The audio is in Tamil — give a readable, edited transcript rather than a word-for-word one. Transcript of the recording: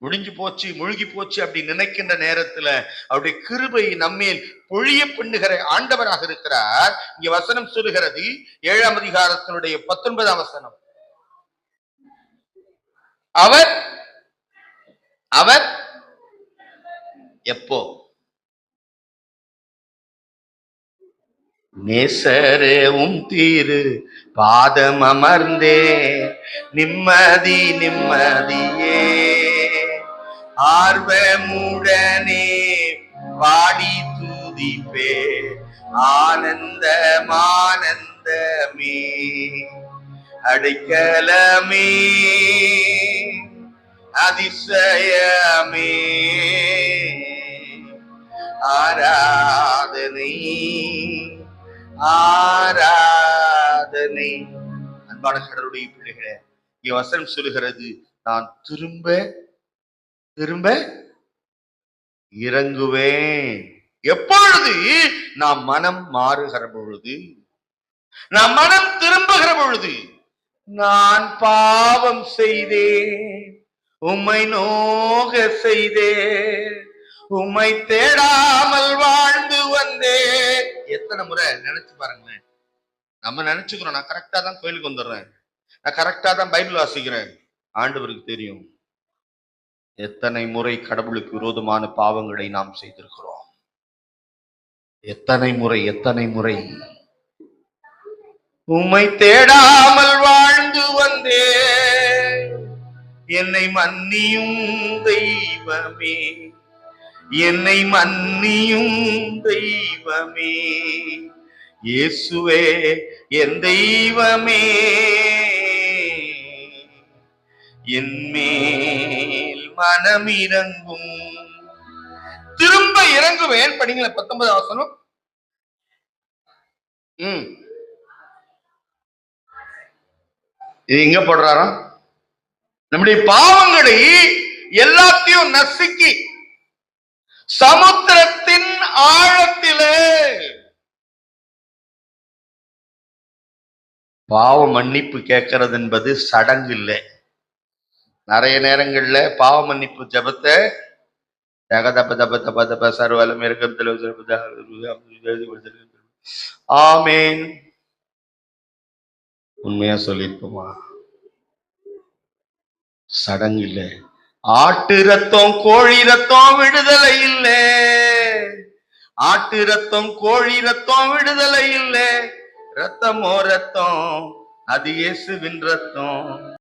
முடிஞ்சு போச்சு, முழுகி போச்சு அப்படி நினைக்கின்ற நேரத்துல அவருடைய கிருபை நம்மேல் பொழிய பண்ணுகிற ஆண்டவராக இருக்கிறார். இங்க வசனம் சொல்லுகிறது 7ஆம் அதிகாரத்தினுடைய 19ஆம் வசனம். அவர் அவர் எப்போ? நேசரேவும் தீரு பாதம் அமர்ந்தே நிம்மதி நிம்மதியே ஆர்வமுடனே பாடி துதிப்பே ஆனந்தம் ஆனந்தமே அடைக்கலமே அதிசயமே ஆராதனை ஆராதனை. அன்பான கடவுளுடைய பிள்ளைகளே, இங்க வசனம் சொல்லுகிறது, நான் திரும்ப திரும்ப இறங்குவேன். எப்பொழுது? நாம் மனம் மாறுகிற பொழுது, நாம் மனம் திரும்புகிற பொழுது. நான் பாவம் செய்தேன், உம்மை நோக செய்தேன், உம்மை தேடாமல் வாழ்ந்து வந்தேன். எத்தனை முறை நினைச்சு பாருங்களேன். நம்ம நினைச்சுக்கிறோம், நான் கரெக்டா தான் கோயிலுக்கு வந்துடுறேன், நான் கரெக்டா தான் பைபிள் வாசிக்கிறேன். ஆண்டவருக்கு தெரியும் எத்தனை முறை கடவுளுக்கு விரோதமான பாவங்களை நாம் செய்திருக்கிறோம். எத்தனை முறை எத்தனை முறை. உம்மை தேடாமல் வாழ்ந்து வந்தேன், என்னை மன்னியும் தெய்வமே, என்னை மன்னியும் தெய்வமே, இயேசுவே என் தெய்வமே, என் மேல் மனம் இறங்கும். திரும்ப இறங்குவேன். படிங்கள 19ஆம் வசனம். இது எங்க போடுறாரா? நம்முடைய பாவங்களை எல்லாத்தையும் நசுக்கி சமுத்திரத்தின் ஆழத்திலே. பாவ மன்னிப்பு கேட்கறது என்பது சடங்கு இல்லை. நிறைய நேரங்கள்ல பாவ மன்னிப்பு ஜபத்தை சர்வலம் ஆமேன் உண்மையா சொல்லிருப்போமா? சடங்கு இல்லை. ஆட்டு ரத்தம் கோழி ரத்தம் விடுதலை இல்லை. ஆட்டு ரத்தம் கோழி ரத்தம் விடுதலை இல்லை. ரத்தமோ ரத்தம், அது இயேசுவின் ரத்தம்.